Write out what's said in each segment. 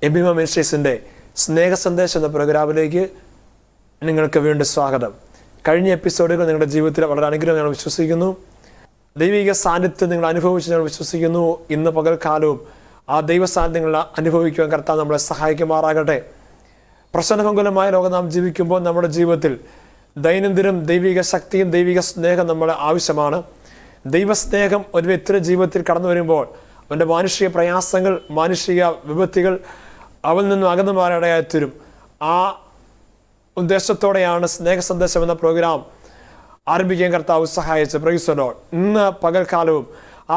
എബിമ മിനിസ്ട്രീസിൻ്റെ സ്നേഹ സന്ദേശം എന്ന പ്രോഗ്രാമിലേക്ക് നിങ്ങൾക്ക് വീണ്ടും സ്വാഗതം. കഴിഞ്ഞ എപ്പിസോഡുകൾ നിങ്ങളുടെ ജീവിതത്തിൽ വളരെ അനുഗ്രഹം ഞങ്ങൾ വിശ്വസിക്കുന്നു. ദൈവിക സാന്നിധ്യം നിങ്ങൾ അനുഭവിച്ച് ഞങ്ങൾ വിശ്വസിക്കുന്നു. ഇന്ന് പകൽക്കാലവും ആ ദൈവ സാന്നിധ്യം നിങ്ങൾ അനുഭവിക്കുവാൻ കർത്താവ് നമ്മളെ സഹായിക്കുമാറാകട്ടെ. പ്രശ്നഭംഗുലമായ ലോകം നാം ജീവിക്കുമ്പോൾ നമ്മുടെ ജീവിതത്തിൽ ദൈനംദിനം ദൈവിക ശക്തിയും ദൈവിക സ്നേഹം നമ്മളെ ആവശ്യമാണ്. ദൈവസ്നേഹം ഒരു വ്യക്തിയുടെ ജീവിതത്തിൽ കടന്നു വരുമ്പോൾ അവൻ്റെ മാനുഷിക പ്രയാസങ്ങൾ, മാനുഷിക വിപത്തുകൾ അവൽ നിന്നും അകന്നു മാറാനിടയായി തീരും. ആ ഉദ്ദേശത്തോടെയാണ് സ്നേഹ സന്ദേശം എന്ന പ്രോഗ്രാം ആരംഭിക്കാൻ കർത്താവ് സഹായിച്ചത്. Praise the Lord. ഇന്ന് പകൽക്കാലവും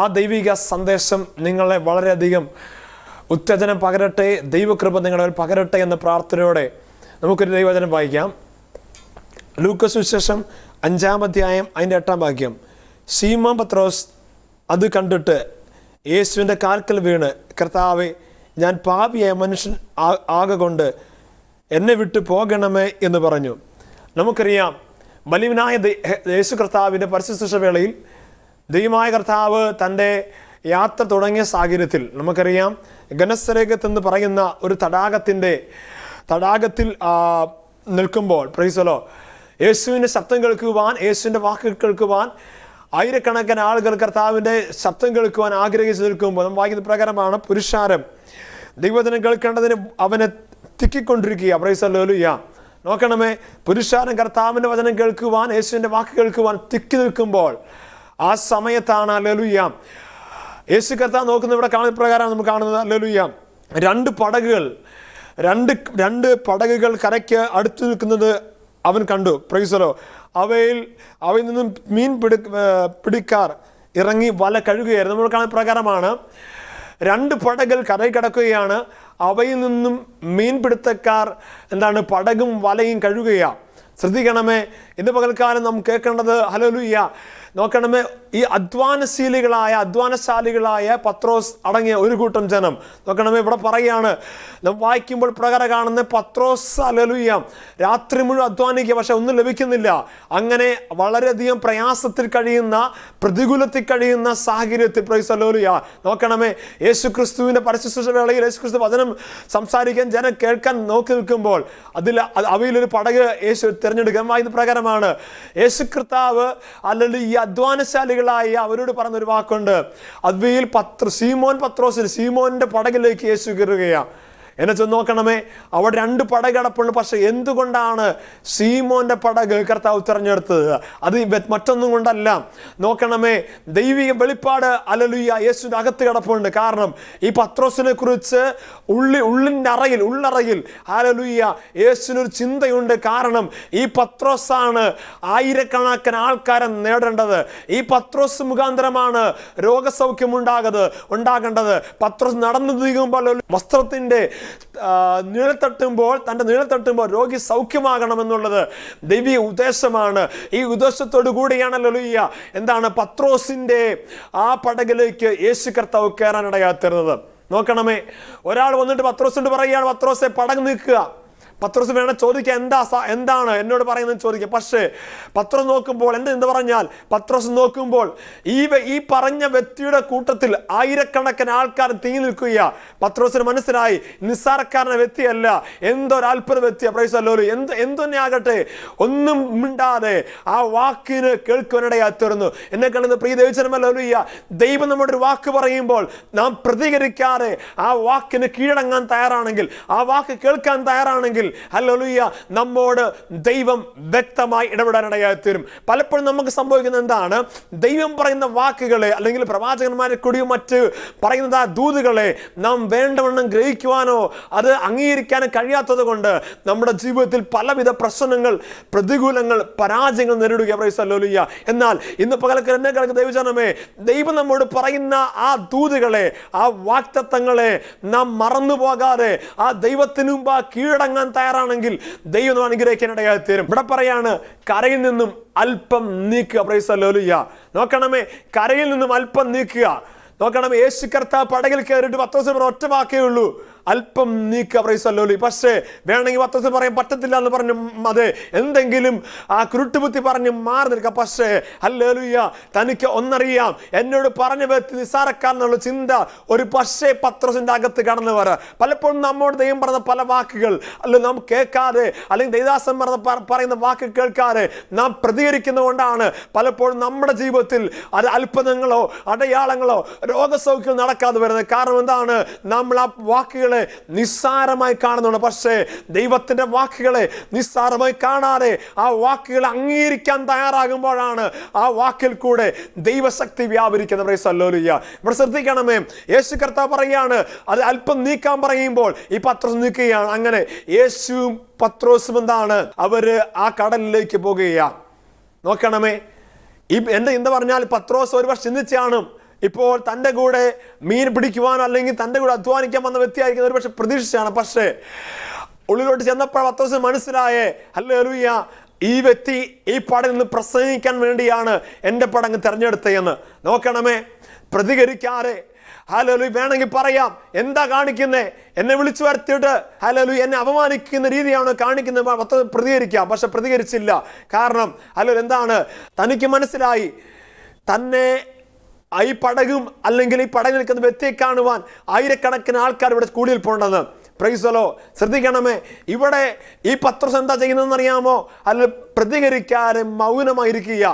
ആ ദൈവിക സന്ദേശം നിങ്ങളെ വളരെയധികം ഉത്തേജനം പകരട്ടെ, ദൈവകൃപ നിങ്ങളെ പകരട്ടെ എന്ന പ്രാർത്ഥനയോടെ നമുക്കൊരു ദൈവവചനം വായിക്കാം. ലൂക്കോസ് സുവിശേഷം 5-ാം അധ്യായം അതിൻ്റെ 8-ാം വാക്യം. ശീമോൻ പത്രോസ് അത് കണ്ടിട്ട് യേശുവിൻ്റെ കാൽക്കൽ വീണ്, കർത്താവേ, ഞാൻ പാപിയായ മനുഷ്യൻ ആകൊണ്ട് എന്നെ വിട്ടു പോകണമേ എന്ന് പറഞ്ഞു. നമുക്കറിയാം, ബലിവനായ യേശു കർത്താവിൻ്റെ പരസ്യശുശ്രൂഷ വേളയിൽ ദൈവമായ കർത്താവ് തൻ്റെ യാത്ര തുടങ്ങിയ സാഹചര്യത്തിൽ നമുക്കറിയാം, ഗനസരേഗത്ത് എന്ന് പറയുന്ന ഒരു തടാകത്തിൽ നിൽക്കുമ്പോൾ പ്രൈസലോ യേശുവിൻ്റെ ശബ്ദം കേൾക്കുവാൻ, യേശുവിൻ്റെ വാക്കുകൾ കേൾക്കുവാൻ ആയിരക്കണക്കിന് ആളുകൾ കർത്താവിൻ്റെ ശബ്ദം കേൾക്കുവാൻ ആഗ്രഹിച്ചു നിൽക്കുമ്പോൾ നമ്മൾ വായിക്കുന്ന പ്രകാരമാണ്, പുരുഷാരം ദൈവവചനം കേൾക്കേണ്ടതിന് അവനെ തിക്കിക്കൊണ്ടിരിക്കുക. Price hallelujah. നോക്കണമേ, പുരുഷാരം കർത്താവിൻ്റെ വചനം കേൾക്കുവാൻ, യേശുവിൻ്റെ വാക്ക് കേൾക്കുവാൻ തിക്കി നിൽക്കുമ്പോൾ ആ സമയത്താണ് ഹല്ലേലൂയ യേശു കർത്താവ് നോക്കുന്ന ഇവിടെ കാണുന്ന പ്രകാരമാണ് നമുക്ക് കാണുന്നത്. ഹല്ലേലൂയ. രണ്ട് പടകുകൾ കരയ്ക്ക് അടുത്ത് നിൽക്കുന്നത് അവൻ കണ്ടു. പ്രൈസലോ. അവയിൽ നിന്നും മീൻ പിടിക്കാർ ഇറങ്ങി വല കഴുകുകയായിരുന്നു. നമ്മൾ കാണുന്ന പ്രകാരമാണ്, 2 പടകുകൾ കരയിൽ കിടക്കുകയാണ്. അവയിൽ നിന്നും മീൻപിടുത്തക്കാർ പടകും വലയും കഴുകുകയാണ്. ശ്രദ്ധിക്കണമേ, ഇന്ന് പകൽക്കാലം നാം കേൾക്കേണ്ടത് ഹല്ലേലൂയ. നോക്കണമേ, ഈ അധ്വാനശാലികളായ പത്രോസ് അടങ്ങിയ ഒരു കൂട്ടം ജനം. നോക്കണമേ, ഇവിടെ പറയുകയാണ്, നാം വായിക്കുമ്പോൾ പ്രകാരം കാണുന്ന പത്രോസ് ഹല്ലേലൂയ രാത്രി മുഴുവൻ അധ്വാനിക്കുക, പക്ഷെ ഒന്നും ലഭിക്കുന്നില്ല. അങ്ങനെ വളരെയധികം പ്രയാസത്തിൽ കഴിയുന്ന, പ്രതികൂലത്തിൽ കഴിയുന്ന സാഹചര്യത്തിൽ പ്രൈസ് ഹല്ലേലൂയ. നോക്കണമേ, യേശു ക്രിസ്തുവിൻ്റെ പരസ്യശുശ്രൂഷ വേളയിൽ യേശു ക്രിസ്തു വചനം സംസാരിക്കാൻ, ജനം കേൾക്കാൻ നോക്കി നിൽക്കുമ്പോൾ അവയിലൊരു പടക് യേശു തിരഞ്ഞെടുക്കാൻ വായിക്കുന്ന പ്രകാരമാണ്. യേശു കർത്താവ് അല്ലെങ്കിൽ ഈ അധ്വാനശാലികളായ അവരോട് പറഞ്ഞൊരു വാക്കുണ്ട്. അവയിൽ ശീമോന്റെ പടകിലേക്ക് യേശു കയറുകയാണ്. എന്നെ ചെന്ന് നോക്കണമേ, അവിടെ 2 പടകടപ്പുണ്ട്. പക്ഷെ എന്തുകൊണ്ടാണ് ശീമോന്റെ പടക് കർത്താവ് തിരഞ്ഞെടുത്തത്? അത് മറ്റൊന്നും കൊണ്ടല്ല. നോക്കണമേ, ദൈവിക വെളിപ്പാട് ഹല്ലേലൂയ യേശുവിന്റെ അകത്ത് കിടപ്പുണ്ട്. കാരണം ഈ പത്രോസിനെ കുറിച്ച് ഉള്ളറയിൽ ഹല്ലേലൂയ യേശുവിനൊരു ചിന്തയുണ്ട്. കാരണം ഈ പത്രോസാണ് ആയിരക്കണക്കിന് ആൾക്കാരെ നേടേണ്ടത്. ഈ പത്രോസ് മുഖാന്തരമാണ് രോഗസൗഖ്യം ഉണ്ടാകേണ്ടത്. പത്രോസ് നടന്നു നീങ്ങുമ്പോൾ വസ്ത്രത്തിന്റെ തന്റെ നിഴൽ തട്ടുമ്പോൾ രോഗി സൗഖ്യമാകണമെന്നുള്ളത് ദൈവിക ഉദ്ദേശമാണ്. ഈ ഉദ്ദേശത്തോടു കൂടിയാണ് ഹല്ലേലൂയ പത്രോസിന്റെ ആ പടകിലേക്ക് യേശു കർത്താവ് കയറാനിടയാത്തരുന്നത്. നോക്കണമേ, ഒരാൾ വന്നിട്ട് പത്രോസിനോട് പറയുകയാണ്, പത്രോസെ പടക് നീക്കുക. പത്രോസ് വേണം ചോദിക്കുക, എന്താണ് എന്നോട് പറയുന്നത് ചോദിക്കുക. പക്ഷേ പത്രോസ് നോക്കുമ്പോൾ എന്ത് പറഞ്ഞാൽ, പത്രോസ് നോക്കുമ്പോൾ ഈ പറഞ്ഞ വ്യക്തിയുടെ കൂട്ടത്തിൽ ആയിരക്കണക്കിന് ആൾക്കാർ തിങ്ങി നിൽക്കുക. പത്രോസിന് മനസ്സിലായി, നിസ്സാരക്കാരന വ്യക്തിയല്ല, എന്തൊരു അത്ഭുത വ്യക്തിയാണ്. Price hallelujah. എന്തുതന്നെ ആകട്ടെ, ഒന്നും മിണ്ടാതെ ആ വാക്കിന് കേൾക്കുവാനിടയായി തീർന്നു. എന്നെ കാണുന്ന പ്രിയ ദൈവജനം, ഹല്ലേലൂയ, ദൈവം നമ്മുടെ ഒരു വാക്ക് പറയുമ്പോൾ നാം പ്രതികരിക്കാതെ ആ വാക്കിന് കീഴടങ്ങാൻ തയ്യാറാണെങ്കിൽ, ആ വാക്ക് കേൾക്കാൻ തയ്യാറാണെങ്കിൽ ഹല്ലേലൂയ നമ്മോട് ദൈവം വ്യക്തമായി ഇടപെടാനിടയായി തീരും. പലപ്പോഴും നമുക്ക് സംഭവിക്കുന്നത് എന്താണ്, ദൈവം പറയുന്ന വാക്കുകളെ അല്ലെങ്കിൽ പ്രവാചകന്മാരെ കൂടിയും മറ്റ് പറയുന്ന ദൂതുകളെ നാം വേണ്ടവണ്ണം ഗ്രഹിക്കുവാനോ അത് അംഗീകരിക്കാനോ കഴിയാത്തത് കൊണ്ട് നമ്മുടെ ജീവിതത്തിൽ പലവിധ പ്രശ്നങ്ങൾ, പ്രതികൂലങ്ങൾ, പരാജയങ്ങൾ നേരിടുക. Price hallelujah. എന്നാൽ ഇന്ന് പകൽക്കാലം എന്നെ കേൾക്കുന്ന ദൈവജനമേ, ദൈവം നമ്മോട് പറയുന്ന ആ ദൂതുകളെ, ആ വാഗ്ദത്തങ്ങളെ നാം മറന്നു പോകാതെ ആ ദൈവത്തിന് മുമ്പ് കീഴടങ്ങാൻ തയ്യാറാണെങ്കിൽ ദൈവം അനുഗ്രഹിക്കാനിടയായി തീരും. ഇവിടെ പറയാണ്, കരയിൽ നിന്നും അല്പം നീക്കുക. Price hallelujah. നോക്കണമേ, കരയിൽ നിന്നും അല്പം നീക്കുക. നോക്കണമേ, യേശു കർത്താവ് പടകിൽ കയറിയിട്ട് പത്രോസിന് ഒറ്റ വാക്കേ ഉള്ളൂ, അല്പം നീക്കുക. Praise the Lord. പക്ഷേ വേണമെങ്കിൽ പത്രോസ് പറയാൻ പറ്റത്തില്ല എന്ന് പറഞ്ഞു അതെ എന്തെങ്കിലും ആ കുരുട്ടുബുദ്ധി പറഞ്ഞ് മാറി നിൽക്കുക. പക്ഷേ ഹല്ലേലൂയ തനിക്ക് ഒന്നറിയാം, എന്നോട് പറഞ്ഞ വ്യക്തി നിസ്സാരക്കാരനുള്ള ചിന്ത ഒരു പക്ഷേ പത്രോസിന്റെ അകത്ത് കടന്നു വരാം. പലപ്പോഴും നമ്മോട് ദൈവം പറഞ്ഞ പല വാക്കുകൾ അല്ലെങ്കിൽ നാം കേൾക്കാതെ അല്ലെങ്കിൽ ദൈവദാസൻ പറയുന്ന വാക്ക് കേൾക്കാതെ നാം പ്രതികരിക്കുന്നതുകൊണ്ടാണ് പലപ്പോഴും നമ്മുടെ ജീവിതത്തിൽ അത് അത്ഭുതങ്ങളോ അടയാളങ്ങളോ രോഗസൗഖ്യം നടക്കാതെ വരുന്നത്. കാരണം എന്താണ്? നമ്മൾ ആ വാക്കുകളെ നിസ്സാരമായി കാണുന്നുണ്ട്. പക്ഷേ ദൈവത്തിന്റെ വാക്കുകളെ നിസ്സാരമായി കാണാതെ ആ വാക്കുകളെ അംഗീകരിക്കാൻ തയ്യാറാകുമ്പോഴാണ് ആ വാക്കിൽ കൂടെ ദൈവശക്തി വ്യാപരിക്കുന്നത്. Praise the Lord. ഇവിടെ ശ്രദ്ധിക്കണമേ, യേശു കർത്താവ് പറയുകയാണ് അത് അല്പം നീക്കാൻ പറയുമ്പോൾ ഈ പത്രോസ് നീക്കുകയാണ്. അങ്ങനെ യേശുവും പത്രോസും എന്താണ് അവര് ആ കടലിലേക്ക് പോകുകയാണ്. നോക്കണമേ, എന്താ പറഞ്ഞാൽ പത്രോസ് ഒരുപക്ഷെ ചിന്തിച്ചാണ് ഇപ്പോൾ തൻ്റെ കൂടെ മീൻ പിടിക്കുവാനോ അല്ലെങ്കിൽ തൻ്റെ കൂടെ അധ്വാനിക്കാൻ വന്ന വ്യക്തിയായിരിക്കും ഒരുപക്ഷെ പ്രതീക്ഷിച്ചാണ്. പക്ഷേ ഉള്ളിലോട്ട് ചെന്നപ്പോൾ പത്രോസിന് മനസ്സിലായേ ഹല്ലേലൂയ ഈ വ്യക്തി ഈ പടയിൽ നിന്ന് പ്രസംഗിക്കാൻ വേണ്ടിയാണ് എൻ്റെ പടങ്ങ് തിരഞ്ഞെടുത്തതെന്ന്. നോക്കണമേ, പ്രതികരിക്കാതെ ഹല്ലേലൂയ വേണമെങ്കിൽ പറയാം എന്താ കാണിക്കുന്നേ, എന്നെ വിളിച്ചു വരുത്തിയിട്ട് ഹല്ലേലൂയ എന്നെ അപമാനിക്കുന്ന രീതിയാണ് കാണിക്കുന്നത് പ്രതികരിക്കാം. പക്ഷെ പ്രതികരിച്ചില്ല. കാരണം ഹല്ലേലൂയ എന്താണ്? തനിക്ക് മനസ്സിലായി തന്നെ ഈ പടകും അല്ലെങ്കിൽ ഈ പടകിൽ നിൽക്കുന്ന വ്യക്തിയെ കാണുവാൻ ആയിരക്കണക്കിന് ആൾക്കാർ ഇവിടെ സ്കൂളിൽ പോകേണ്ടത്. Praise the Lord. ശ്രദ്ധിക്കണമേ, ഇവിടെ ഈ പത്രോസ് എന്താ ചെയ്യുന്നതെന്ന് അറിയാമോ? അല്ല പ്രതികരിക്കാതെ മൗനമായിരിക്കുക.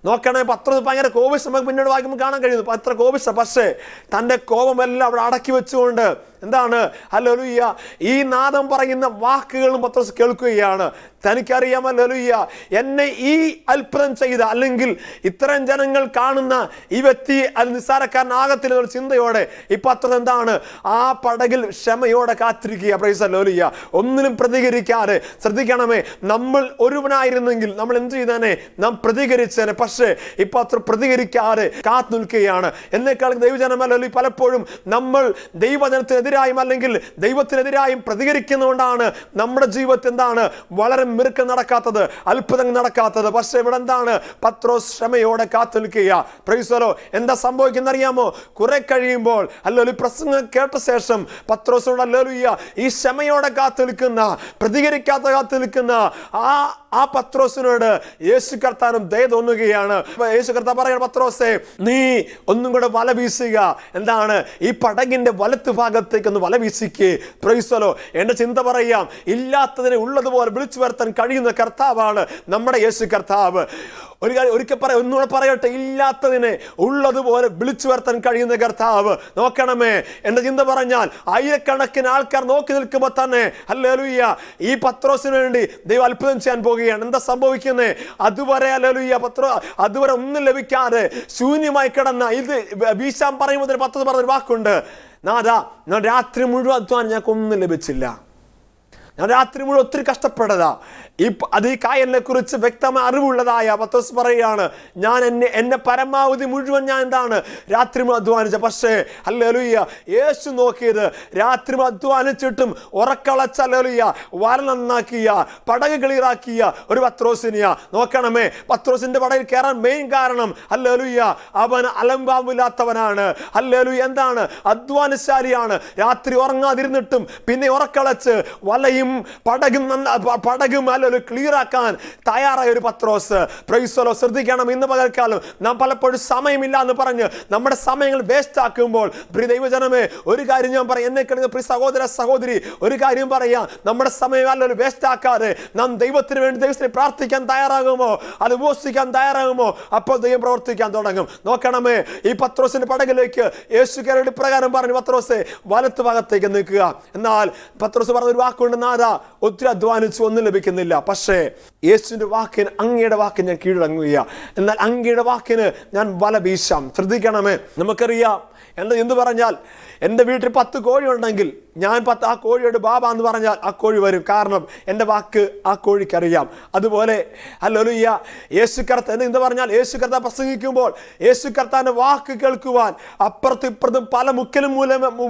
നോക്കണേ, പത്രോസ് ഭയങ്കര കോപിഷ്ഠ. നമുക്ക് പിന്നീട് വായിക്കുമ്പോൾ കാണാൻ കഴിയുന്നു അത്ര കോപിഷ്ഠ. പക്ഷേ തൻ്റെ കോപമെല്ലാം അവിടെ അടക്കി വെച്ചുകൊണ്ട് എന്താണ് ഹല്ലേലൂയ ഈ നാദം പറയുന്ന വാക്കുകളും പത്രോസ് കേൾക്കുകയാണ്. തനിക്കറിയാം ഹല്ലേലൂയ എന്നെ ഈ അത്ഭുതം ചെയ്ത അല്ലെങ്കിൽ ഇത്രയും ജനങ്ങൾ കാണുന്ന ഈ വ്യക്തി അത് നിസ്സാരക്കാരനാകത്തില്ല ഒരു ചിന്തയോടെ ഈ പത്രോസ് എന്താണ് ആ പടകിൽ ക്ഷമയോടെ കാത്തിരിക്കുക. Praise the Lord. ഒന്നിനും പ്രതികരിക്കാതെ. ശ്രദ്ധിക്കണമേ, നമ്മൾ ഒരുവനായിരുന്നെങ്കിൽ നമ്മൾ എന്ത് ചെയ്തേനെ? നാം പ്രതികരിച്ചേനെ. പക്ഷേ ഈ പത്രോസ് പ്രതികരിക്കാതെ കാത്തു നിൽക്കുകയാണ്. എന്നേക്കാൾ ദൈവജനമല്ല പലപ്പോഴും നമ്മൾ ദൈവജനത്തിനെതിരായും അല്ലെങ്കിൽ ദൈവത്തിനെതിരായും പ്രതികരിക്കുന്നതുകൊണ്ടാണ് നമ്മുടെ ജീവിതത്തിൽ എന്താണ് വളരെ മിറുക്കം നടക്കാത്തത്, അത്ഭുതം നടക്കാത്തത്. പക്ഷെ ഇവിടെ എന്താണ്? പത്രോസ് ക്ഷമയോടെ കാത്തു നിൽക്കുക. Praise the Lord. എന്താ സംഭവിക്കുന്ന അറിയാമോ? കുറെ കഴിയുമ്പോൾ ഹല്ലേലൂയ പ്രസംഗം കേട്ട ശേഷം പത്രോസോട് ഹല്ലേലൂയ ഈ ക്ഷമയോടെ കാത്തു നിൽക്കുന്ന പ്രതികരിക്കാത്ത കാത്തു നിൽക്കുന്ന ആ പത്രോസിനോട് യേശു കർത്താവ് ദയ തോന്നുകയാണ്. യേശു കർത്താവ് പറയുന്ന പത്രോസേ നീ ഒന്നും കൂടെ വല വീശുക. എന്താണ്? ഈ പടകിന്റെ വലത്ത് ഭാഗത്തേക്ക് ഒന്ന് വല വീശിക്ക്. Praise the Lord. എന്റെ ചിന്ത പറയാം, ഇല്ലാത്തതിനെ ഉള്ളതുപോലെ വിളിച്ചു വരുത്താൻ കഴിയുന്ന കർത്താവാണ് നമ്മുടെ യേശു കർത്താവ്. ഒന്നുകൂടെ പറയട്ടെ, ഇല്ലാത്തതിനെ ഉള്ളതുപോലെ വിളിച്ചു വരുത്താൻ കഴിയുന്ന കർത്താവ്. നോക്കണമേ, എന്റെ ചിന്ത പറഞ്ഞാൽ ആയിരക്കണക്കിന് ആൾക്കാർ നോക്കി നിൽക്കുമ്പോൾ തന്നെ ഹല്ലേലൂയ ഈ പത്രോസിന് വേണ്ടി ദൈവം അത്ഭുതം ചെയ്യാൻ പോകുകയാണ്. എന്താ സംഭവിക്കുന്നത്? അതുവരെ ഹല്ലേലൂയ അതുവരെ ഒന്നും ലഭിക്കാതെ ശൂന്യമായി കിടന്ന ഇത് വീശാൻ പറയുമ്പോൾ പത്രോസ് പറഞ്ഞൊരു വാക്കുണ്ട്, നാദാ ഞാൻ രാത്രി മുഴുവൻ അധ്വാനം ഞങ്ങൾക്ക് ഒന്നും ലഭിച്ചില്ല, ഞാൻ രാത്രി മുഴുവൻ ഒത്തിരി കഷ്ടപ്പെട്ടതാ. അത് ഈ കായലിനെ കുറിച്ച് വ്യക്തമായ അറിവുള്ളതായ പത്രോസ് പറയുകയാണ്, ഞാൻ എന്നെ പരമാവധി മുഴുവൻ ഞാൻ എന്താണ് രാത്രി അധ്വാനിച്ച. പക്ഷേ ഹല്ലേലൂയ യേശു നോക്കിയത് രാത്രി അധ്വാനിച്ചിട്ടും ഉറക്കളച്ച ഹല്ലേലൂയ വല നന്നാക്കിയ പടക് ക്ലിയറാക്കിയ ഒരു പത്രോസിനെയാ. നോക്കണമേ, പത്രോസിന്റെ പടകിൽ കയറാൻ മെയിൻ കാരണം ഹല്ലേലൂയ അവൻ അലംഭാവമില്ലാത്തവനാണ്. ഹല്ലേലൂയ എന്താണ്? അധ്വാനശാലിയാണ്. രാത്രി ഉറങ്ങാതിരുന്നിട്ടും പിന്നെ ഉറക്കളച്ച് വലയും പടകും ക്ലിയർ ആക്കാൻ തയ്യാറായ ഒരു പത്രോസ്. Praise the Lord. ശ്രദ്ധിക്കണം, ഇന്ന് പകൽക്കാലം നാം പലപ്പോഴും സമയമില്ല എന്ന് പറഞ്ഞ് നമ്മുടെ സമയങ്ങൾ വേസ്റ്റ് ആക്കുമ്പോൾ പ്രിയ ദൈവജനമേ ഒരു കാര്യം ഞാൻ പറയാം, എന്നെ കിടന്ന പ്രിയ സഹോദര സഹോദരി ഒരു കാര്യം പറയാം, നമ്മുടെ സമയം അല്ലൊരു വേസ്റ്റ് ആക്കാതെ നാം ദൈവത്തിന് വേണ്ടി ദൈവത്തിന് പ്രാർത്ഥിക്കാൻ തയ്യാറാകുമോ, അത് ഉപവസിക്കാൻ തയ്യാറാകുമോ, അപ്പോൾ ദൈവം പ്രവർത്തിക്കാൻ തുടങ്ങും. നോക്കണമേ, ഈ പത്രോസിന്റെ പടകിലേക്ക് യേശു കയറി പ്രകാരം പറഞ്ഞു, പത്രോസെ വലത്ത് ഭാഗത്തേക്ക് നിൽക്കുക. എന്നാൽ പത്രോസ് പറഞ്ഞ ഒരു വാക്കുകൊണ്ട്, നാദാ ഒത്തിരി അധ്വാനിച്ചു ഒന്നും ലഭിക്കുന്നില്ല, പക്ഷേ യേശുവിന്റെ വാക്കിന് അങ്ങയുടെ വാക്കിന് ഞാൻ കീഴടങ്ങുക, എന്നാൽ അങ്ങയുടെ വാക്കിന് ഞാൻ വല വീശാം. ശ്രദ്ധിക്കണമേ, നമുക്കറിയാം എന്ത് പറഞ്ഞാൽ എൻ്റെ വീട്ടിൽ 10 കോഴി ഉണ്ടെങ്കിൽ ഞാൻ ആ കോഴിയോട് ബാബ എന്ന് പറഞ്ഞാൽ ആ കോഴി വരും. കാരണം എൻ്റെ വാക്ക് ആ കോഴിക്കറിയാം. അതുപോലെ ഹല്ലേലൂയ യേശു കർത്താവ് എന്ത് പറഞ്ഞാൽ യേശു കർത്താവ് പ്രസംഗിക്കുമ്പോൾ യേശു കർത്താവിൻ്റെ വാക്ക് കേൾക്കുവാൻ അപ്പുറത്തും ഇപ്പുറത്തും പല മുക്കിലും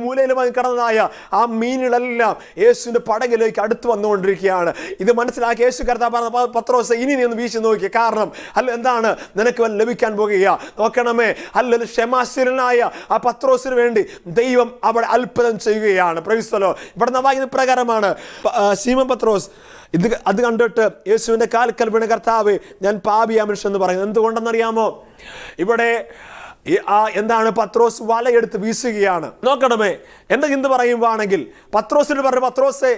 മൂലയിലുമായി കിടന്നതായ ആ മീനുകളെല്ലാം യേശുവിൻ്റെ പടകിലേക്ക് കർത്താവിലേക്ക് അടുത്ത് വന്നുകൊണ്ടിരിക്കുകയാണ്. ഇത് മനസ്സിലാക്കി യേശു കർത്താവ് പറഞ്ഞ പത്രോസ്, ഇനി നീ ഒന്ന് വീശി നോക്കിയ, കാരണം അല്ല എന്താണ് നിനക്ക് ലഭിക്കാൻ പോകുക. നോക്കണമേ, അല്ല ക്ഷമാശീലനായ ആ പത്രോസിന് വേണ്ടി ദൈവം അവിടെ അത്ഭുതം ചെയ്യുകയാണ്. Praise the Lord. ഇവിടെ നാം വായിക്കുന്ന പ്രകാരമാണ്, ശീമോൻ പത്രോസ് അത് കണ്ടിട്ട് യേശുവിൻ്റെ കാൽക്കൽ വീണ്, കർത്താവേ ഞാൻ പാപിയാ മനുഷ്യൻ എന്ന് പറയുന്നത്. എന്തുകൊണ്ടെന്നറിയാമോ? ഇവിടെ എന്താണ്, പത്രോസ് വലയെടുത്ത് വീശുകയാണ്. നോക്കണമേ, എൻ്റെ ചിന്ത പറയുവാണെങ്കിൽ പത്രോസിന് പറഞ്ഞു, പത്രോസെ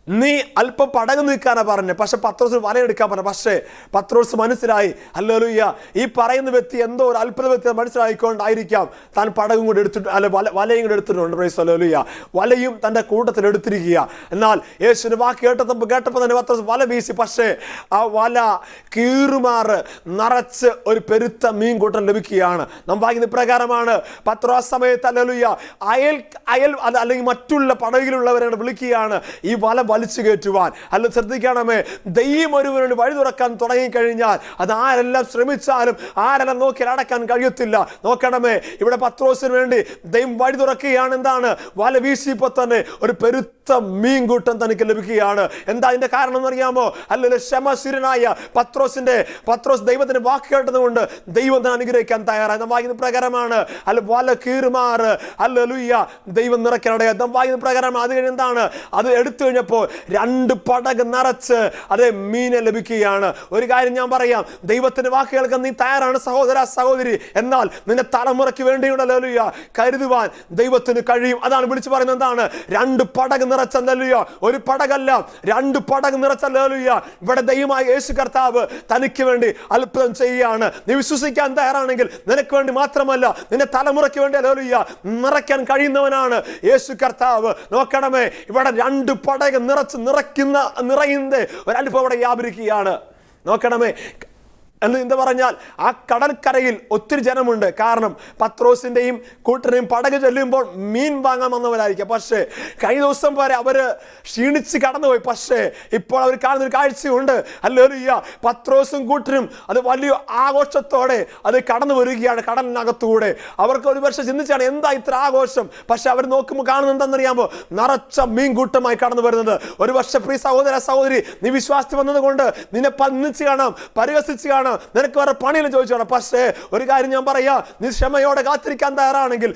നീ അല്പം പടക് നിൽക്കാനാ പറഞ്ഞത്, പക്ഷെ പത്രോസ് വലയെടുക്കാൻ പറഞ്ഞു. പക്ഷേ പത്രോസ് മനസ്സിലായി, ഹല്ലേലൂയ, ഈ പറയുന്ന വ്യക്തി എന്തോ ഒരു അത്ഭുത വ്യക്തി മനസ്സിലായിക്കൊണ്ടായിരിക്കാം താൻ പടകും കൂടെ എടുത്തിട്ട്, അല്ല വലയും കൂടെ എടുത്തിട്ടുണ്ട്. Price hallelujah. വലയും തൻ്റെ കൂട്ടത്തിൽ എടുത്തിരിക്കുക. എന്നാൽ യേശുവിന്റെ വാക്ക് കേട്ടപ്പോൾ തന്നെ പത്രോസ് വല വീശി. പക്ഷേ ആ വല കീറുമാറ് നിറച്ച് ഒരു പെരുത്ത മീൻ കൂട്ടം ലഭിക്കുകയാണ്. നാം വായിക്കുന്ന പ്രകാരമാണ്, പത്രോസ് സമയത്ത് ഹല്ലേലൂയ അയൽ അല്ലെങ്കിൽ മറ്റുള്ള പടകിലുള്ളവരെ വിളിക്കുകയാണ് ഈ വല വലിച്ചു കയറ്റുവാൻ. അല്ല ശ്രദ്ധിക്കണമേ, ദൈവം ഒരുവരോട് വഴി തുറക്കാൻ തുടങ്ങിക്കഴിഞ്ഞാൽ അത് ആരെല്ലാം ശ്രമിച്ചാലും ആരെല്ലാം നോക്കിയാൽ അടക്കാൻ കഴിയത്തില്ല. നോക്കണമേ, ഇവിടെ പത്രോസിന് വേണ്ടി ദൈവം വഴി തുറക്കുകയാണ്. എന്താണ്? വല വീശിയപ്പോൾ തന്നെ ഒരു പെരുത്ത മീൻകൂട്ടം തനിക്ക് ലഭിക്കുകയാണ്. എന്താ അതിന്റെ കാരണം എന്നറിയാമോ? അല്ലെങ്കിൽ ക്ഷമാശീലനായ പത്രോസ് ദൈവത്തിന്റെ വാക്ക് കേട്ടതുകൊണ്ട് ദൈവം തന്നെ അനുഗ്രഹിക്കാൻ തയ്യാറായി. നാം വായിക്കുന്ന പ്രകാരമാണ്, അല്ല വല കീറുമാറ് ഹല്ലേലൂയ ദൈവം നിറയ്ക്കാനിടയായി. നാം വായിക്കുന്ന പ്രകാരമാണ്. അത് കഴിഞ്ഞ് എന്താണ്? അത് എടുത്തു കഴിഞ്ഞപ്പോൾ 2 പടക് നിറച്ച് അതേ മീനെ ലഭിക്കുകയാണ്. ഒരു കാര്യം ഞാൻ പറയാം, ദൈവത്തിന്റെ വാക്ക് കേൾക്കാൻ നീ തയ്യാറാണ് സഹോദര സഹോദരി, എന്നാൽ നിന്റെ തലമുറയ്ക്ക് വേണ്ടിയുള്ള ഹല്ലേലൂയ കരുതുവാൻ ദൈവത്തിന് കഴിയും. അതാണ് വിളിച്ചു പറയുന്നത്. എന്താണ്? 2 പടക് നിറച്ച ഹല്ലേലൂയ, ഒരു പടകല്ല 2 പടക് നിറച്ച ഹല്ലേലൂയ. ഇവിടെ ദൈവമായ യേശു കർത്താവ് തനിക്ക് വേണ്ടി അത്ഭുതം ചെയ്യുകയാണ്. നീ വിശ്വസിക്കാൻ തയ്യാറാണെങ്കിൽ നിനക്ക് വേണ്ടി മാത്രമല്ല, നിന്റെ തലമുറയ്ക്ക് വേണ്ടി ഹല്ലേലൂയ നിറയ്ക്കാൻ കഴിയുന്നവനാണ് യേശു കർത്താവ്. നോക്കണമേ, ഇവിടെ 2 പടക് നിറയുന്ന ഒരനുഭവം അവിടെ വ്യാപരിക്കുകയാണ്. നോക്കണമേ, എന്ന് പറഞ്ഞാൽ ആ കടൽക്കരയിൽ ഒത്തിരി ജനമുണ്ട്. കാരണം പത്രോസിന്റെയും കൂട്ടരെയും പടക് ചെല്ലുമ്പോൾ മീൻ വാങ്ങാൻ വന്നവരായിരിക്കും. പക്ഷേ കഴിഞ്ഞ ദിവസം വരെ അവര് ക്ഷീണിച്ച് കടന്നുപോയി. പക്ഷേ ഇപ്പോൾ അവർ കാണുന്നൊരു കാഴ്ചയുണ്ട്. ഹല്ലേലൂയ, പത്രോസും കൂട്ടരും അത് വലിയ ആഘോഷത്തോടെ അത് കടന്നു വരികയാണ് കടലിനകത്തൂടെ. അവർക്ക് ഒരു വർഷം ചിന്തിച്ചാണ് എന്താ ഇത്ര ആഘോഷം. പക്ഷെ അവർ നോക്കുമ്പോൾ കാണുന്നത് എന്താണെന്നറിയാമോ? നിറച്ച മീൻ കൂട്ടമായി കടന്നു വരുന്നത്. ഒരു വർഷം പ്രിയ സഹോദര സഹോദരി, നീ വിശ്വാസത്തിൽ വന്നത് കൊണ്ട് നിന്നെ പന്നിച്ച് കാണാം, പരിഹസിച്ച് കാണാം, നിനക്ക് വേറെ പണിയിൽ ചോദിച്ചോണം. പക്ഷേ ഒരു കാര്യം ഞാൻ പറയാ, നീ ക്ഷമയോടെ കാത്തിരിക്കാൻ തയ്യാറാണെങ്കിൽ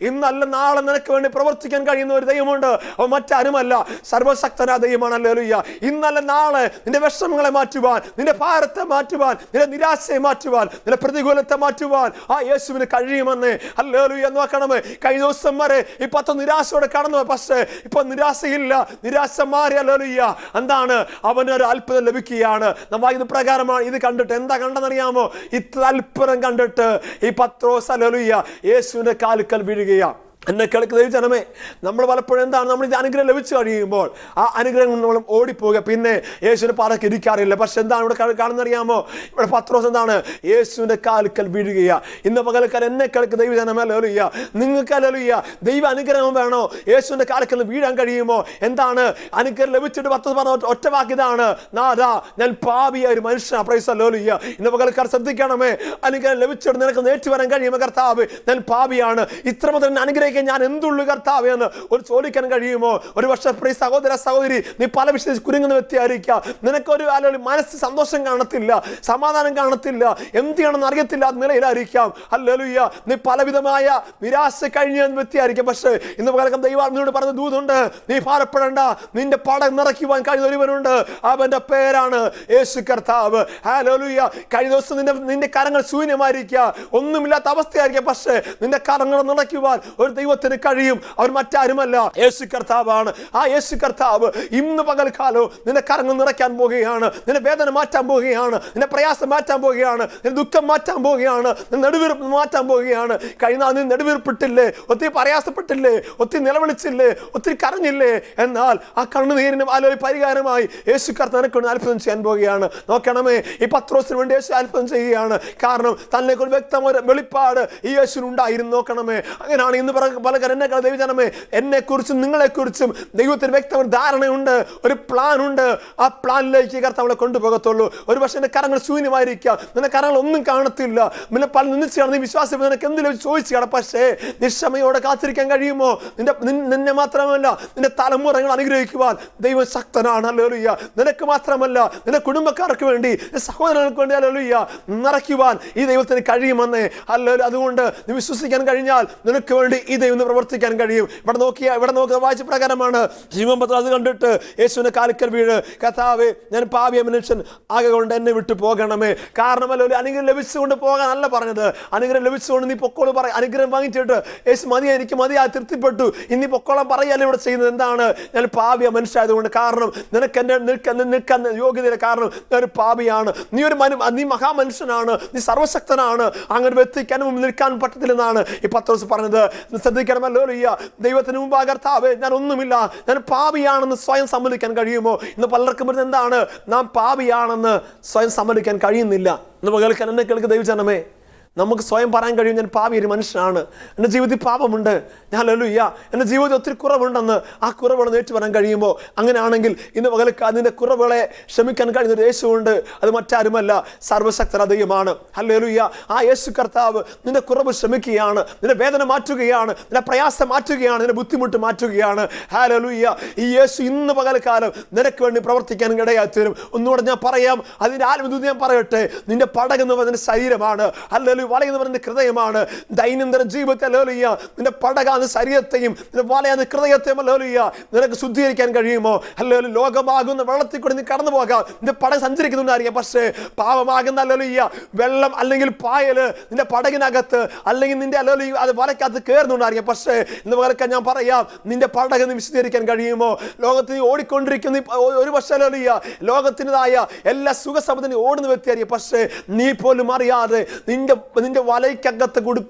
ഇന്നല്ല നാളെ നിനക്ക് വേണ്ടി പ്രവർത്തിക്കാൻ കഴിയുന്ന ഒരു ദൈവമുണ്ട്. അവൻ മറ്റാരുമല്ല, സർവശക്തനായ ദൈവമാണ്. ഹല്ലേലൂയ. ഇന്നല്ല നാളെ നിന്റെ വിഷമങ്ങളെ മാറ്റുവാൻ, നിന്റെ ഭാരത്തെ മാറ്റുവാൻ, നിന്റെ നിരാശയെ മാറ്റുവാൻ, നിന്റെ പ്രതികൂലത്തെ മാറ്റുവാൻ ആ യേശുവിന് കഴിയുമെന്ന്. ഹല്ലേലൂയ. നോക്കണമേ, കഴിഞ്ഞ ദിവസം വരെ ഈ 10 നിരാശയോടെ കടന്നു, പക്ഷേ ഇപ്പൊ നിരാശയില്ല, നിരാശ മാറി. ഹല്ലേലൂയ. എന്താണ്? അവനൊരു അത്ഭുതം ലഭിക്കുകയാണ്. നമ്മൾ ഇത് പ്രകാരമാണ്. ഇത് കണ്ടിട്ട് എന്താ കണ്ടെന്നറിയാമോ? ഇത്ര അത്ഭുതം കണ്ടിട്ട് ഈ പത്രോസ് ഹല്ലേലൂയ യേശുവിന്റെ കാൽക്കൽ വീഴുകയാണ്. എന്നെ കേൾക്കുന്ന ജനമേ, നമ്മൾ പലപ്പോഴും എന്താണ്, നമ്മൾ ഇത് അനുഗ്രഹം ലഭിച്ചു കഴിയുമ്പോൾ ആ അനുഗ്രഹം നമ്മൾ ഓടിപ്പോവുക, പിന്നെ യേശുവിന്റെ പാദത്തിൽ ഇരിക്കാറില്ല. പക്ഷെ എന്താണ് ഇവിടെ കാണുന്നറിയാമോ? ഇവിടെ പത്രോസ് എന്താണ്? യേശുവിന്റെ കാൽക്കൽ വീഴുകയാ. ഇന്ന് പകൽക്കാലം എന്നെ കേൾക്കുന്ന ദൈവജനമേ, ഹല്ലേലൂയ, നിങ്ങൾക്ക് ഹല്ലേലൂയ ദൈവ അനുഗ്രഹം വേണോ? യേശുവിന്റെ കാൽക്കൽ വീഴാൻ കഴിയുമോ? എന്താണ് അനുഗ്രഹം ലഭിച്ചിട്ട് പത്രോസ് പറഞ്ഞ ഒറ്റ വാക്കിതാണ്, നാഥാ ഞാൻ പാപിയായ ഒരു മനുഷ്യനാ. Price hallelujah. ഇന്ന് പകൽക്കാലം ശ്രദ്ധിക്കണമേ, അനുഗ്രഹം ലഭിച്ചിട്ട് നിനക്ക് നേരിട്ട് വരാൻ കഴിയുമോ? കർത്താവ് ഞാൻ പാപിയാണ്, ഇത്രമാത്രം അനുഗ്രഹം ഞാൻ എന്തുള്ളു കർത്താവ് എന്ന് ഒരു ചോദിക്കാൻ കഴിയുമോ? ഒരു വർഷം പ്രിയ സഹോദര സഹോദരി, നീ പല വിഷയത്തിൽ കുരുങ്ങുന്ന വ്യക്തിയായിരിക്കാം. നിനക്കൊരു മനസ്സ് സന്തോഷം കാണത്തില്ല, സമാധാനം കാണത്തില്ല, എന്ത് ചെയ്യണമെന്ന് അറിയത്തില്ല നിലയിലായിരിക്കാം. ഹല്ലേലൂയ. നീ പലവിധമായ നിരാശ കഴിഞ്ഞ വ്യക്തിയായിരിക്കും. പക്ഷേ ഇന്ന് പകരം ദൈവാത്മാവിനോട് പറഞ്ഞ ദൂതുണ്ട്, നീ ഭാരപ്പെടേണ്ട, നിന്റെ പടം നിറയ്ക്കുവാൻ കഴിയുന്ന ഒരുവനുണ്ട്, അവന്റെ പേരാണ് യേശു കർത്താവ്. ഹല്ലേലൂയ. കഴിഞ്ഞ ദിവസം നിന്റെ കരങ്ങൾ ശൂന്യമായിരിക്കുക, ഒന്നുമില്ലാത്ത അവസ്ഥയായിരിക്കും. പക്ഷേ നിന്റെ കരങ്ങൾ നിറയ്ക്കുവാൻ ഒരു ദൈവത്തിന് കഴിയും. അവർ മറ്റാരുമല്ല, യേശു കർത്താവാണ്. ആ യേശു കർത്താവ് ഇന്ന് പകൽക്കാലം നിന്റെ കരങ്ങൾ നിറയ്ക്കാൻ പോവുകയാണ്, നിന്റെ വേദന മാറ്റാൻ പോവുകയാണ്, നിന്റെ പ്രയാസം മാറ്റാൻ പോവുകയാണ്, നിന്റെ ദുഃഖം മാറ്റാൻ പോവുകയാണ്, നിന്റെ നെടുവീർപ്പ് മാറ്റാൻ പോവുകയാണ്. കഴിഞ്ഞ നീ നെടുവീർപ്പിട്ടില്ലേ, ഒത്തിരി പ്രയാസപ്പെട്ടില്ലേ, ഒത്തിരി നിലവിളിച്ചില്ലേ, ഒത്തിരി കരഞ്ഞില്ലേ, എന്നാൽ ആ കണ്ണുനീരിനും ഒരു പരിഹാരമായി യേശു കർത്താവിനെ കൊണ്ട് അത്ഭുതം ചെയ്യാൻ പോവുകയാണ്. നോക്കണമേ, ഈ പത്രോസിന് വേണ്ടി യേശു അത്ഭുതം ചെയ്യുകയാണ്. കാരണം തന്നെ ഒരു വ്യക്തമായ വെളിപ്പാട് ഈ യേശുവിന് ഉണ്ടായിരുന്നു. നോക്കണമേ, അങ്ങനെയാണ് ഇന്ന് പലകാരം എന്നെ ദൈവജനമേ, എന്നെക്കുറിച്ചും നിങ്ങളെക്കുറിച്ചും ദൈവത്തിന് വ്യക്തമായ ധാരണയുണ്ട്, ഒരു പ്ലാൻ ഉണ്ട്. ആ പ്ലാനിലേക്ക് കർത്താവ് കൊണ്ടുപോകത്തുള്ളൂ. ഒരു പക്ഷേ എന്റെ കരങ്ങൾ ശൂന്യമായിരിക്കാം, നിന്റെ കരങ്ങൾ ഒന്നും കാണത്തില്ല, പിന്നെ പല നിന്നിച്ച് കാണുന്ന ഈ വിശ്വാസം നിനക്ക് എന്തെങ്കിലും ചോദിച്ചു കാണാം. പക്ഷേ നിശ്ചമയോടെ കാത്തിരിക്കാൻ കഴിയുമോ? നിന്നെ മാത്രമല്ല നിന്റെ തലമുറകൾ അനുഗ്രഹിക്കുവാൻ ദൈവം ശക്തനാണ്. ഹല്ലേലൂയ. നിനക്ക് മാത്രമല്ല നിന്റെ കുടുംബക്കാർക്ക് വേണ്ടി, സഹോദരങ്ങൾക്ക് വേണ്ടി ഹല്ലേലൂയ നിറയ്ക്കുവാൻ ഈ ദൈവത്തിന് കഴിയുമെന്നേ. ഹല്ലേലൂയ. അതുകൊണ്ട് നീ വിശ്വസിക്കാൻ കഴിഞ്ഞാൽ നിനക്ക് വേണ്ടി ഈ ദൈവം പ്രവർത്തിക്കാൻ കഴിയും. ഇവിടെ നോക്കുക വായിച്ച പ്രകാരമാണ്. ശിമോൻ പത്രോസ് അത് കണ്ടിട്ട് യേശുവിന്റെ കാൽക്കൽ വീണ്, കർത്താവേ, ഞാൻ പാപിയ മനുഷ്യൻ ആകെ കൊണ്ട് എന്നെ വിട്ടു പോകണമേ. കാരണം ഹല്ലേലൂയ, അനുഗ്രഹം ലഭിച്ചുകൊണ്ട് പോകാനല്ല പറഞ്ഞത്. അനുഗ്രഹം ലഭിച്ചുകൊണ്ട് നീ പൊക്കോളം പറ. അനുഗ്രഹം വാങ്ങിച്ചിട്ട് യേശു മതിയാ, എനിക്ക് മതിയാ, തൃപ്തിപ്പെട്ടു, ഇനി പൊക്കോളം പറയല്ല ഇവിടെ ചെയ്യുന്നത്. എന്താണ്? ഞാൻ പാപിയ മനുഷ്യരായതുകൊണ്ട്. കാരണം നിനക്ക് എന്നെ നിൽക്കാൻ യോഗ്യതയില്ല. കാരണം ഞാൻ ഒരു പാപിയാണ്. നീ മഹാമനുഷ്യനാണ്, നീ സർവശക്തനാണ്. അങ്ങനെ വ്യക്തിക്കാനും നിൽക്കാൻ പറ്റത്തില്ലെന്നാണ് ഈ പത്രോസ് പറഞ്ഞത്. ശ്രദ്ധിക്കണമല്ലോ. ദൈവത്തിന് മുമ്പ് കർത്താവേ, ഞാൻ ഒന്നുമില്ല, ഞാൻ പാപിയാണെന്ന് സ്വയം സമ്മതിക്കാൻ കഴിയുമോ? ഇന്ന് പലർക്കും വരുന്നത് എന്താണ്? നാം പാപിയാണെന്ന് സ്വയം സമ്മതിക്കാൻ കഴിയുന്നില്ല. ഇന്ന് കേൾക്കാൻ എന്നെ കേൾക്കുക ദൈവജനമേ, നമുക്ക് സ്വയം പറയാൻ കഴിയും, ഞാൻ പാപി ഒരു മനുഷ്യനാണ്, എൻ്റെ ജീവിതത്തിൽ പാപമുണ്ട്, ഞാൻ ഹല്ലേലൂയ, എൻ്റെ ജീവിതത്തിൽ ഒത്തിരി കുറവുണ്ടെന്ന്. ആ കുറവുകളെ ഏറ്റു പറയാൻ കഴിയുമോ? അങ്ങനെയാണെങ്കിൽ ഇന്ന് പകൽക്ക് അതിൻ്റെ കുറവുകളെ ക്ഷമിക്കാൻ കഴിയുന്ന ഒരു യേശുവുണ്ട്. അത് മറ്റാരുമല്ല, സർവശക്തനായ ദൈവമാണ്. ഹല്ലേലൂയ. ആ യേശു കർത്താവ് നിന്റെ കുറവ് ക്ഷമിക്കുകയാണ്, നിന്റെ വേദന മാറ്റുകയാണ്, നിന്റെ പ്രയാസം മാറ്റുകയാണ്, നിന്റെ ബുദ്ധിമുട്ട് മാറ്റുകയാണ്. ഹല്ലേലൂയ. ഈ യേശു ഇന്ന് പകൽക്കാലം നിനക്ക് വേണ്ടി പ്രവർത്തിക്കാൻ ഇടയായി തീരും. ഒന്നുകൂടെ ഞാൻ പറയാം, അതിൻ്റെ ആത്മദൂതി ഞാൻ പറയട്ടെ. നിന്റെ പടകെന്ന് പറയുന്ന ശരീരമാണ്. ഹല്ലേലൂയ. വളയുന്നവരുടെ ഹൃദയമാണ്. ദൈനംദിന ജീവിതത്തെ ഹല്ലേലൂയ, നിന്റെ പടകാന്ന് ശരീരത്തെയും നിന്റെ വലയാന്ന് ഹൃദയത്തെയും ഹല്ലേലൂയ നിനക്ക് ശുദ്ധീകരിക്കാൻ കഴിയുമോ? ഹല്ലേലൂയ. ലോകമാകുന്ന വെള്ളത്തിൽ കൂടി നീ കടന്നു പോകാം, നിന്റെ പടക് സഞ്ചരിക്കുന്നുണ്ടായിരിക്കാം. പക്ഷേ പാപമാകുന്ന ഹല്ലേലൂയ വെള്ളം അല്ലെങ്കിൽ പായല് നിന്റെ പടകിനകത്ത് അല്ലെങ്കിൽ നിന്റെ ഹല്ലേലൂയ അത് വലക്കകത്ത് കയറുന്നുണ്ടായിരിക്കാം. പക്ഷേ ഇന്ന് പകൽക്കാൻ ഞാൻ പറയാം, നിന്റെ പടക് നീ വിശദീകരിക്കാൻ കഴിയുമോ? ലോകത്തിൽ നീ ഓടിക്കൊണ്ടിരിക്കുന്ന ഒരു പക്ഷേ ഹല്ലേലൂയ ലോകത്തിൻ്റെതായ എല്ലാ സുഖസമൃദ്ധിയും ഓടുന്ന വ്യക്തിയായിരിക്കും. പക്ഷേ നീ പോലും അറിയാതെ നിന്റെ വലയ്ക്കകത്ത്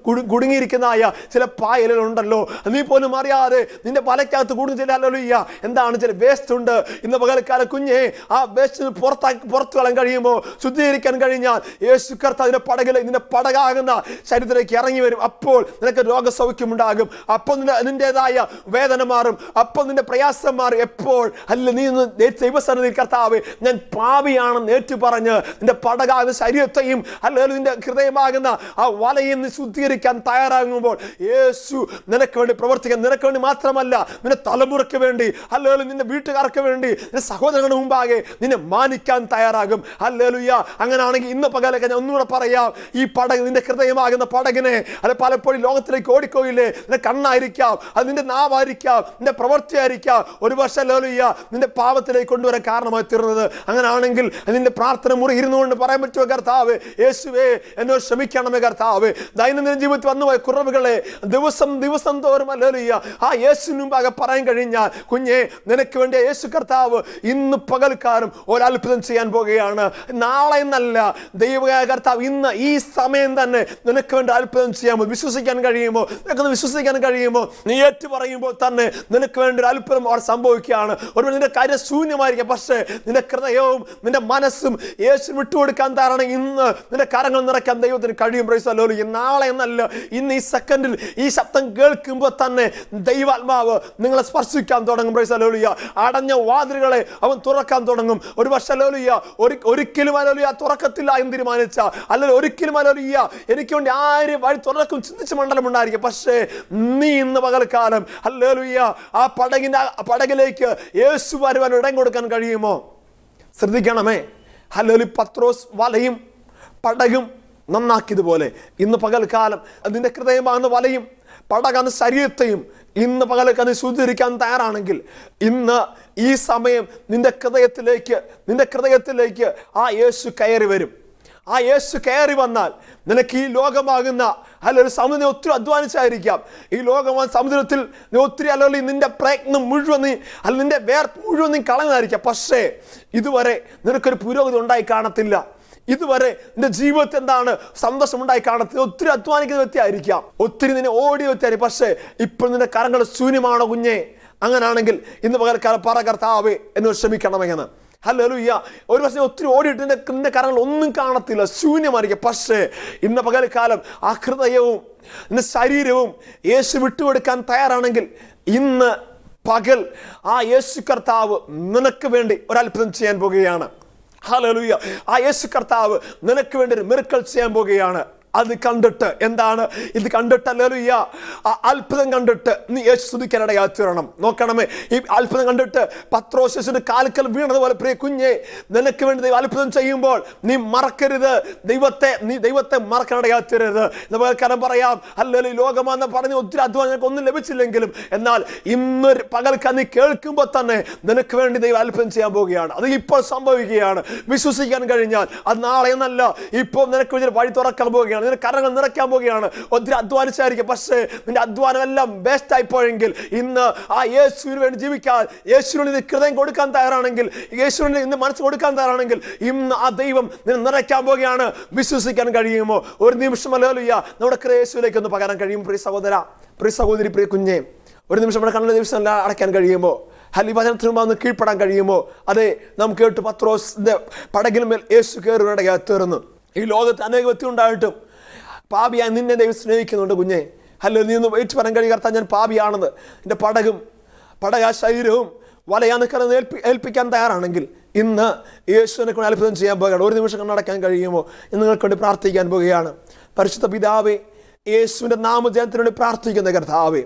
കുടുങ്ങിയിരിക്കുന്നതായ ചില പായലുണ്ടല്ലോ, നീ പോലും അറിയാതെ നിന്റെ വലയ്ക്കകത്ത് കുടുങ്ങി ചില ഹല്ലേലൂയ എന്താണ് ചില വേസ്റ്റ് ഉണ്ട്. ഇന്ന് പകൽക്കാലം കുഞ്ഞെ, ആ വേസ്റ്റ് പുറത്തു കളയാൻ കഴിയുമോ? ശുദ്ധീകരിക്കാൻ കഴിഞ്ഞാൽ യേശു കർത്താവിന്റെ പടകിൽ നിന്റെ പടകാകുന്ന ശരീരത്തിലേക്ക് ഇറങ്ങി വരും. അപ്പോൾ നിനക്ക് രോഗസൗഖ്യമുണ്ടാകും. അപ്പോൾ നിന്റേതായ വേദന മാറും. അപ്പോൾ നിന്റെ പ്രയാസം മാറും. എപ്പോൾ അല്ല നീ ദൈവസന്നിധിയിൽ കർത്താവ് ഞാൻ പാപിയാണെന്ന് ഏറ്റു പറഞ്ഞ് നിന്റെ പടകാകുന്ന ശരീരത്തെയും അല്ലെങ്കിൽ നിന്റെ ഹൃദയമാകുന്ന ആ വലയിൽ നിന്ന് ശുദ്ധീകരിക്കാൻ തയ്യാറാകുമ്പോൾ യേശു നിനക്ക് വേണ്ടി പ്രവർത്തിക്കാൻ, നിനക്ക് വേണ്ടി മാത്രമല്ല നിന്റെ തലമുറയ്ക്ക് വേണ്ടി, അല്ലെങ്കിൽ നിന്റെ വീട്ടുകാർക്ക് വേണ്ടി, നിന്റെ സഹോദരങ്ങളുടെ മുമ്പാകെ നിന്നെ മാനിക്കാൻ തയ്യാറാകും. ഹല്ലേലൂയ. അങ്ങനെയാണെങ്കിൽ ഇന്ന് പകലൊക്കെ ഞാൻ ഒന്നുകൂടെ പറയാം, ഈ പടക് നിന്റെ ഹൃദയമാകുന്ന പടകിനെ അത് പലപ്പോഴും ലോകത്തിലേക്ക് ഓടിക്കോയില്ലേ, നിന്റെ കണ്ണായിരിക്കാം, അത് നിന്റെ നാവായിരിക്കാം, നിന്റെ പ്രവൃത്തിയായിരിക്കാം, ഒരു വർഷം ഹല്ലേലൂയ നിന്റെ പാപത്തിലേക്ക് കൊണ്ടുവരാൻ കാരണമായി തീർന്നത്. അങ്ങനെയാണെങ്കിൽ നിന്റെ പ്രാർത്ഥന മുറി ഇരുന്നുകൊണ്ട് പറയാൻ പറ്റുമോ? കർത്താവ് യേശുവേ എന്നോട് ക്ഷമിക്കണമേ കർത്താവ്. ദൈനംദിന ജീവിതത്തിൽ വന്നുപോയ കുറവുകളെ ദിവസം തോറും ഹല്ലേലൂയ ആ യേശുവിന് മുമ്പാകെ പറയാൻ കഴിഞ്ഞാൽ കുഞ്ഞെ, നിനക്ക് വേണ്ടി യേശു കർത്താവ് ഇന്ന് പകൽക്കാലം ഒരത്ഭുതം ചെയ്യാൻ പോകുകയാണ്. നാളെ എന്നല്ല, ദൈവമായ കർത്താവ് ഇന്ന് ഈ സമയം തന്നെ നിനക്ക് വേണ്ടി അത്ഭുതം ചെയ്യാമോ? വിശ്വസിക്കാൻ കഴിയുമോ? നിനക്കൊന്ന് വിശ്വസിക്കാൻ കഴിയുമോ? നീ ഏറ്റു പറയുമ്പോൾ തന്നെ നിനക്ക് വേണ്ടി ഒരു അത്ഭുതം അവിടെ സംഭവിക്കുകയാണ്. ഒരു നിന്റെ കാര്യം ശൂന്യമായിരിക്കും, പക്ഷേ നിന്റെ ഹൃദയവും നിന്റെ മനസ്സും യേശു വിട്ടുകൊടുക്കാൻ തരണം. ഇന്ന് നിന്റെ കരങ്ങൾ നിറയ്ക്കാൻ ദൈവത്തിന് കഴിയും. Price hallelujah. നാളെ എന്നല്ല, ഇന്ന് ഈ സെക്കൻഡിൽ ഈ ശബ്ദം കേൾക്കുമ്പോൾ തന്നെ ദൈവാത്മാവ് നിങ്ങളെ സ്പർശിക്കാൻ തുടങ്ങും. Price hallelujah. അടഞ്ഞ വാതിലുകളെ അവൻ തുറക്കാൻ തുടങ്ങും. ഒരു പക്ഷേ ഹല്ലേലൂയ ഒരിക്കലും ഹല്ലേലൂയ തുറക്കത്തില്ല എന്ന് തീരുമാനിച്ച, അല്ലെങ്കിൽ ഒരിക്കലും ഹല്ലേലൂയ എനിക്ക് വേണ്ടി ആര് വഴി തുറക്കും ചിന്തിച്ച മണ്ഡലം ഉണ്ടായിരിക്കും. പക്ഷേ നീ ഇന്ന് പകൽക്കാലം ഹല്ലേലൂയ ആ പടകിലേക്ക് യേശു വരുവാൻ ഇടം കൊടുക്കാൻ കഴിയുമോ? ശ്രദ്ധിക്കണമേ. ഹല്ലേലൂയ. പത്രോസ് വലയും പടകും നന്നാക്കിയതുപോലെ ഇന്ന് പകൽക്കാലം നിന്റെ ഹൃദയമാകുന്ന വലയും പടകാന്ന ശരീരത്തെയും ഇന്ന് പകൽക്കാലം ശുദ്ധീകരിക്കാൻ തയ്യാറാണെങ്കിൽ ഇന്ന് ഈ സമയം നിന്റെ ഹൃദയത്തിലേക്ക് ആ യേശു കയറി വരും. ആ യേശു കയറി വന്നാൽ നിനക്ക് ഈ ലോകമാകുന്ന അല്ലെങ്കിൽ സമുദ്രം ഒത്തിരി അധ്വാനിച്ചായിരിക്കാം. ഈ ലോകമായ സമുദ്രത്തിൽ നീ ഒത്തിരി അല്ലെങ്കിൽ നിന്റെ പ്രയത്നം മുഴുവൻ അല്ലെങ്കിൽ നിന്റെ വേർപ്പ് മുഴുവൻ നീ കളഞ്ഞതായിരിക്കാം. പക്ഷേ ഇതുവരെ നിനക്കൊരു പുരോഗതി ഉണ്ടായി കാണത്തില്ല. ഇതുവരെ നിന്റെ ജീവിതത്തിൽ എന്താണ് സന്തോഷം ഉണ്ടായി കാണത്തില്ല. ഒത്തിരി അധ്വാനിക്കുന്ന വ്യക്തിയായിരിക്കാം, ഒത്തിരി നിന്നെ ഓടിയ വ്യക്തിയായിരിക്കും. പക്ഷേ ഇപ്പോൾ നിന്റെ കരങ്ങൾ ശൂന്യമാണോ കുഞ്ഞെ? അങ്ങനാണെങ്കിൽ ഇന്ന് പകൽക്കാലം പറ കർത്താവേ എന്നോട് ക്ഷമിക്കണമെന്ന്. ഹല്ലേലൂയ. ഒരു പക്ഷേ ഒത്തിരി ഓടിയിട്ട് നിന്റെ കരങ്ങൾ ഒന്നും കാണത്തില്ല, ശൂന്യമായിരിക്കും. പക്ഷേ ഇന്ന് പകൽക്കാലം ആ ഹൃദയവും നിന്റെ ശരീരവും യേശു വിട്ടുകൊടുക്കാൻ തയ്യാറാണെങ്കിൽ ഇന്ന് പകൽ ആ യേശു കർത്താവ് നിനക്ക് വേണ്ടി ഒരത്ഭുതം ചെയ്യാൻ പോകുകയാണ്. ഹല്ലേലൂയ. ആ യേശു കർത്താവ് നിനക്ക് വേണ്ടി ഒരു മിറക്കിൾ ചെയ്യാൻ പോകുകയാണ്. അത് കണ്ടിട്ട് എന്താണ് ഇത് കണ്ടിട്ട് ഹല്ലേലൂയ ആ അത്ഭുതം കണ്ടിട്ട് നീ യേശു സ്തുതിക്കാനിടയായി തീരണം. നോക്കണമേ, ഈ അത്ഭുതം കണ്ടിട്ട് പത്രോസ് യേശുവിന്റെ കാൽക്കൽ വീണതുപോലെ പ്രിയ കുഞ്ഞെ, നിനക്ക് വേണ്ടി ദൈവം അത്ഭുതം ചെയ്യുമ്പോൾ നീ മറക്കരുത്, നീ ദൈവത്തെ മറക്കാനിടയായി തീരരുത്. നമുക്ക് കാരണം പറയാം, ഹല്ലേലൂയ, ലോകമാണെന്ന് പറഞ്ഞ് ഒത്തിരി അധ്വാനം നിനക്ക് ഒന്നും ലഭിച്ചില്ലെങ്കിലും എന്നാൽ ഇന്ന് പകൽക്കാലം നീ കേൾക്കുമ്പോൾ തന്നെ നിനക്ക് വേണ്ടി ദൈവം അത്ഭുതം ചെയ്യാൻ പോവുകയാണ്. അത് ഇപ്പോൾ സംഭവിക്കുകയാണ്. വിശ്വസിക്കാൻ കഴിഞ്ഞാൽ അത് നാളെ എന്നല്ല, ഇപ്പോൾ നിനക്ക് വേണ്ടി വഴി തുറക്കാൻ പോവുകയാണ്. നിന്റെ കരങ്ങൾ നിറയ്ക്കാൻ പോവുകയാണ്. ഒത്തിരി അധ്വാനിച്ചായിരിക്കും, പക്ഷേ നിന്റെ അധ്വാനം എല്ലാം വേസ്റ്റ് ആയി പോയെങ്കിൽ ഇന്ന് ആ യേശുവിന് വേണ്ടി ജീവിക്കാൻ, യേശുവിന് ഹൃദയം കൊടുക്കാൻ തയ്യാറാണെങ്കിൽ, യേശുവിന് ഇന്ന് മനസ്സ് കൊടുക്കാൻ തയ്യാറാണെങ്കിൽ ഇന്ന് ആ ദൈവം നിന്നെ നിറയ്ക്കാൻ പോവുകയാണ്. വിശ്വസിക്കാൻ കഴിയുമോ? ഒരു നിമിഷം ഹല്ലേലൂയ നമ്മുടെ യേശുവിലേക്ക് ഒന്ന് പകരാൻ കഴിയും. പ്രിയ സഹോദര, പ്രിയ സഹോദരി, പ്രിയ കുഞ്ഞെ, ഒരു നിമിഷം നമ്മുടെ കണ്ണിലെ ദിവസം എല്ലാം അടയ്ക്കാൻ കഴിയുമോ? വചനത്തിന് മുമ്പ് ഒന്ന് കീഴ്പ്പെടാൻ കഴിയുമോ? അതെ, നാം കേട്ടു പത്രോസിന്റെ പടകിന്മേൽ യേശു കയറുവാനിടയായി തീർന്നു. ഈ ലോകത്ത് അനേക വ്യക്തി ഉണ്ടായിട്ടും പാപിയായി നിന്നെ ദൈവം സ്നേഹിക്കുന്നുണ്ട് കുഞ്ഞെ. ഹല്ലേലൂയ. നീ ഒന്ന് വെയിറ്റ് പറയാൻ കഴിയും, കർത്താവ് ഞാൻ പാപിയാണെന്ന്. എൻ്റെ പടക ശരീരവും വലയാന്ന് ഏൽപ്പിക്കാൻ തയ്യാറാണെങ്കിൽ ഇന്ന് യേശുവിനെ കൊണ്ട് അത്ഭുതം ചെയ്യാൻ പോകുകയാണ്. ഒരു നിമിഷം കണ്ണടക്കാൻ കഴിയുമോ? ഇന്ന് നിങ്ങൾക്ക് വേണ്ടി പ്രാർത്ഥിക്കാൻ പോവുകയാണ്. പരിശുദ്ധ പിതാവേ, യേശുവിൻ്റെ നാമജയത്തിന് വേണ്ടി പ്രാർത്ഥിക്കുന്ന കർത്താവേ,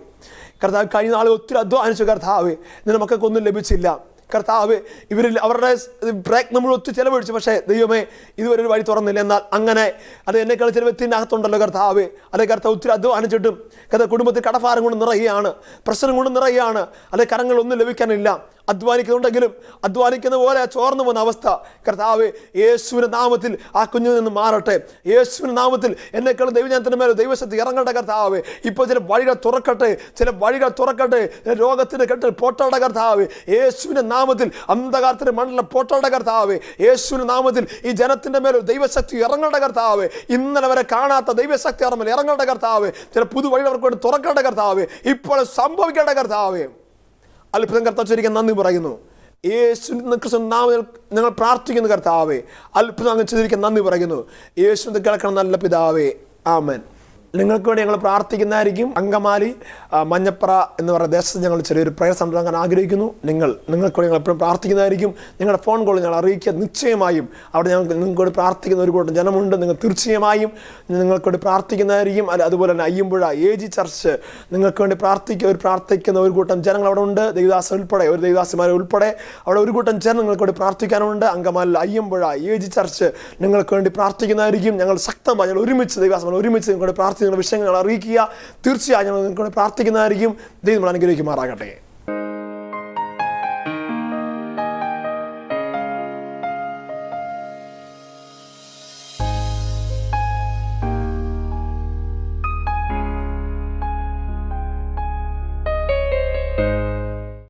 കഴിഞ്ഞ നാൾ ഒത്തിരി അധ്വാനിച്ചു കർത്താവേ, നിന്റെ മക്കൾക്കൊന്നും ലഭിച്ചില്ല കർത്താവ്. അവരുടെ പ്രയത്നം മുഴുവൻ ഒത്തിരി ചെലവഴിച്ചു, പക്ഷേ ദൈവമേ ഇതുവരെ ഒരു വഴി തുറന്നില്ല. എന്നാൽ അങ്ങനെ അത് എന്നെ കളിച്ച വ്യക്തിൻ്റെ അകത്തുണ്ടല്ലോ കർത്താവ്. അതേ കർത്താവ് ഒത്തിരി അധ്വാനിച്ചിട്ടും കുടുംബത്തിൽ കടഭാരം കൊണ്ട് നിറയുകയാണ്, പ്രശ്നം കൊണ്ട് നിറയുകയാണ്, അതേ കരങ്ങളൊന്നും ലഭിക്കാനില്ല. അധ്വാനിക്കുന്നുണ്ടെങ്കിലും അധ്വാനിക്കുന്ന പോലെ ചോർന്നു പോകുന്ന അവസ്ഥ കർത്താവ് യേശുവിൻ്റെ നാമത്തിൽ ആ കുഞ്ഞിൽ നിന്ന് മാറട്ടെ. യേശുവിൻ്റെ നാമത്തിൽ എന്നെക്കാളും ദൈവജനത്തിൻ്റെ മേലെ ദൈവശക്തി ഇറങ്ങട്ടെ കർത്താവ്. ഇപ്പോൾ ചില വഴികൾ തുറക്കട്ടെ, രോഗത്തിൻ്റെ കെട്ടിൽ പോട്ടയുടെ കർത്താവ് യേശുവിൻ്റെ നാമത്തിൽ, അന്ധകാരത്തിൻ്റെ മണ്ണിലെ പോട്ടയുടെ കർത്താവ് യേശുവിൻ്റെ നാമത്തിൽ ഈ ജനത്തിൻ്റെ മേലെ ദൈവശക്തി ഇറങ്ങേണ്ട കർത്താവ്. ഇന്നലെ വരെ കാണാത്ത ദൈവശക്തി അവരുടെ ഇറങ്ങേണ്ട കർത്താവ്. ചില പുതുവഴികൾ അവർക്ക് വേണ്ടി തുറക്കേണ്ട കർത്താവ്. ഇപ്പോൾ സംഭവിക്കേണ്ട കർത്താവ്. അത്ഭുതം കർത്താവ് ശരിക്കും നന്ദി പറയുന്നു. യേശുവിന്റെ നാമത്തിൽ ഞങ്ങൾ പ്രാർത്ഥിക്കുന്നു കർത്താവേ. അത്ഭുതം അങ്ങ് ചെയ്തിരിക്കാൻ നന്ദി പറയുന്നു. യേശുവിന്റെ കേൾക്കണം നല്ല പിതാവേ, ആമേൻ. നിങ്ങൾക്ക് വേണ്ടി ഞങ്ങൾ പ്രാർത്ഥിക്കുന്നതായിരിക്കും. അങ്കമാലി മഞ്ഞപ്ര എന്ന് പറയുന്ന ദേശത്ത് ഞങ്ങൾ ചെറിയൊരു പ്രയർ സംവിധാനം ആഗ്രഹിക്കുന്നു. നിങ്ങൾക്ക് വേണ്ടി ഞങ്ങൾ എപ്പോഴും പ്രാർത്ഥിക്കുന്നതായിരിക്കും. നിങ്ങളുടെ ഫോൺ കോൾ ഞങ്ങൾ അറിയിക്കുക. നിശ്ചയമായും അവിടെ നിങ്ങൾക്ക് വേണ്ടി പ്രാർത്ഥിക്കുന്ന ഒരു കൂട്ടം ജനമുണ്ട്. നിങ്ങൾ തീർച്ചയായും നിങ്ങൾക്ക് വേണ്ടി പ്രാർത്ഥിക്കുന്നതായിരിക്കും. അതുപോലെ തന്നെ അയ്യമ്പുഴ AG ചർച്ച് നിങ്ങൾക്ക് വേണ്ടി പ്രാർത്ഥിക്കുന്ന ഒരു കൂട്ടം ജനങ്ങൾ അവിടെ ഉണ്ട്. ദേവദാസൻ ഉൾപ്പെടെ, ഒരു ദേവദാസിമാരെ ഉൾപ്പെടെ അവിടെ ഒരു കൂട്ടം ജനം നിങ്ങൾക്ക് വേണ്ടി പ്രാർത്ഥിക്കാനുണ്ട്. അങ്കമാലിൽ അയ്യമ്പുഴ AG ചർച്ച് നിങ്ങൾക്ക് വേണ്ടി പ്രാർത്ഥിക്കുന്നതായിരിക്കും. ഞങ്ങൾ ശക്തമായി ഞങ്ങൾ ഒരുമിച്ച് ദേവദാസന്മാർ ഒരുമിച്ച് നിങ്ങൾക്ക് വേണ്ടി വിഷയങ്ങൾ അറിയിക്കുക. തീർച്ചയായും ഞങ്ങൾ നിങ്ങൾക്ക് പ്രാർത്ഥിക്കുന്നതായിരിക്കും. ദൈവം അനുഗ്രഹിക്കുമാറാകട്ടെ.